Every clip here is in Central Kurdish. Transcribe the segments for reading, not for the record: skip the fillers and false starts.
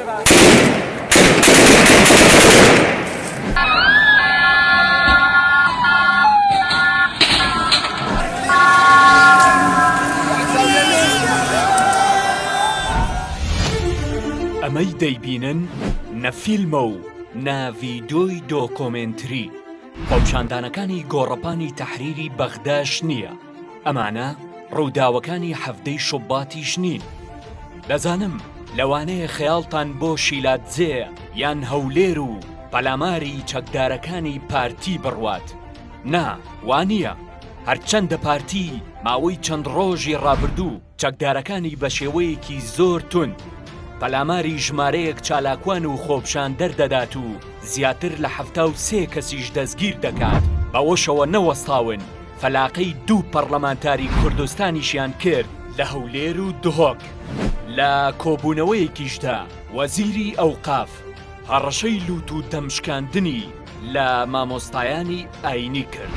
ئەمەی دەیبینن نەفیلمە و ناڤیدۆی دۆکۆمنتری خۆپیشاندانەکانی گۆڕەپانی تەحریری بەغداش نییە. ئەمانە ڕووداوەکانی هەفتەی شوباتیش نین. دەزانم لەوانەیە خەیاڵتان بۆ شیلاتزێ یان هەولێر و پەلاماری چەکدارەکانی پارتی بڕوات. نا، وانییە. هەرچەندە پارتی ماوەی چەند ڕۆژی ڕابردوو چەکدارەکانی بە شێوەیەکی زۆر تند پەلاماری ژمارەیەک چالاکوان و خۆپشان دەردەدات و زیاتر لە 73 کەسیش دەستگیر دەکات. بەوەشەوە نەوەستاون فەلاقەی 2 پەرلەمانتاری کوردستانیشیان کرد لە هەولێر و دهۆک. لە کۆبوونەوەیەکیشدا وەزیری ئەوقاف هەڕەشەی لووت و دەمشکاندنی لە مامۆستایانی ئاینی کرد.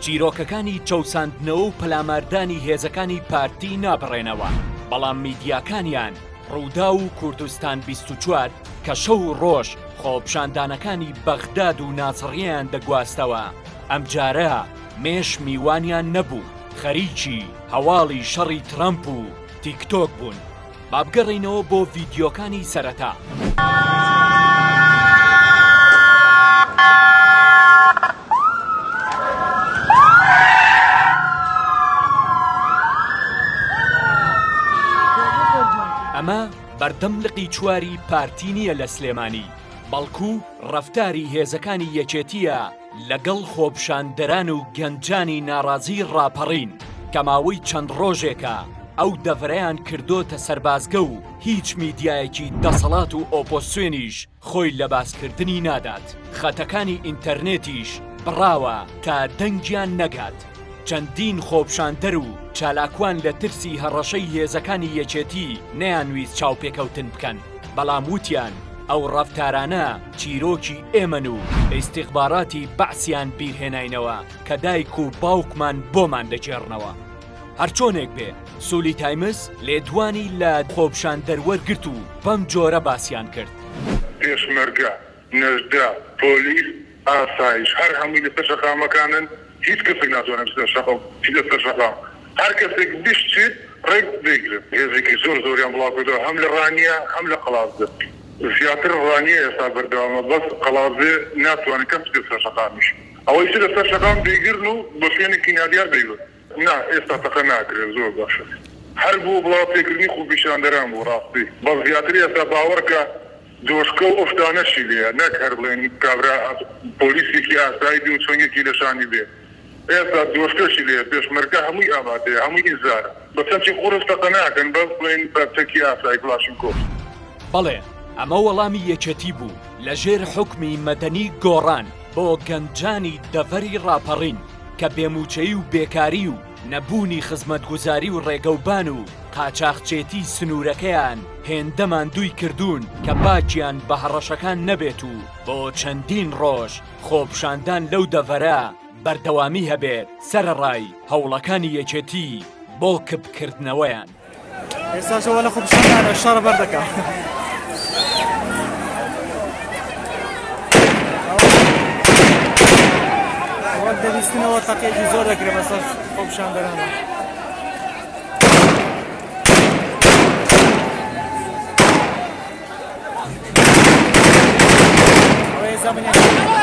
چیرۆکەکانی چەوساندنەوە و پەلاماردانی هێزەکانی پارتی نابڕێنەوە، بەڵام میدیاکانیان ڕوودا و کوردستان 24 کە شەو و ڕۆژ خۆپیشاندانەکانی بەغداد و ناسڕیان دەگواستەوە. ئەمجارە مێش میوانیان نەبوو، خەریکی هەواڵی شەڕی ترەمپ و تیکتۆک بوون. با بگەڕێینەوە بۆ ڤیدیۆکانی سەرەتا. ئەمە بەردەم لقی چواری پارتی نییە لە سلێمانی، بەڵکو ڕەفتاری هێزەکانی یەکێتیە لەگەڵ خۆپیشاندەران و گەنجانی ناڕازی ڕاپەڕین کە ماوەی چەند ڕۆژێکە ئەو دەڤرەیان کردۆتە سەربازگە و هیچ میدیایەکی دەسەڵات و ئۆپۆسیۆنیش خۆی لە باسکردنی نادات. خەتەکانی ئینتەرنێتیش بڕاوە تا دەنگیان نەگات. چەندین خۆپیشاندەر و چالاکوان لە ترسی هەڕەشەی هێزەکانی یەکێتی نەیانویست چاوپێکەوتن بکەن، بەڵام وتیان ئەو ڕەفتارانە چیرۆکی ئێمەن و ئیستیخباراتی بەعسیان بیرهێناینەوە کە دایک و باوکمان بۆمان دەجێڕنەوە. هەرچۆنێک بێ، سولی تایمز لێدوانی لە خۆپیشاندەر وەرگرت و بەم جۆرە باسییان کرد. پێشمەرگە، نەژدا، پۆلیس، ئاسایش هەر هەمووی لەسەر شەقامەکانن. هیچ کەسێک ناتوانێت لەسەر شەقام لەسەر شەقام هەر کەسێک بشتێت ڕێک بگرێت. هێزێکی زۆریان بڵاو کردەوە هەم لە ڕانیە هەم لە قەڵازە. زیاتر ڕانیە ئێستا بەردەوامە، بەس قەڵازێ ناتوانێت کەس لەسەر شەقامیش. ئەوەی لەسەر شەقام بێگرن و بە شوێنێکی نادیار بێگرن. نا، ئێستا تەقە ناکرێت، زۆر باشە. هەر بۆ بڵاوپێکردنی خۆپیشاندەران بوو ڕاستی. بەس زیاتر ئێستا باوەڕکە دۆشکە و ئۆفتانەشی لێە، نەک هەر بڵێن کابرا پۆلیسێکی ئاسایی بێ و چۆنگێکی لەشانی بێ. ئێستا دۆشکەشی لێ، پێشمەرگە هەمووی ئامادەیە، هەمووی ئیزارە. بە چەندی قورس تەقە ناکەن، بەس بڵێن بەرچەکی ئاسایی کلاشینکۆڤ. بەڵێ، ئەمە وەڵامی یەکێتی بوو لەژێر حوکمی مەدەنی گۆڕان بۆ گەنجانی دەڤەری ڕاپەڕین کە بێموچەیی و بێکاری و نەبوونی خزمەتگوزاری و ڕێگەوبان و قاچاقچێتی سنوورەکەیان هێندەمان دووی کردوون کە باکیان بە هەڕەشەکان نەبێت و بۆ چەندین ڕۆژ خۆپیشاندان لەو دەڤەرە بەردەوامی هەبێت سەرەڕای هەوڵەکانی یەکێتی بۆ کبکردنەوەیان. ئێستاشەوە لە خۆپیشاندانە شەڕە بەردەکە. ئەوە دەویستنەوە تەقێکی زۆر دەکرێت بەسەر خۆپیشاندەرانە. ئەوە ێزا بنیان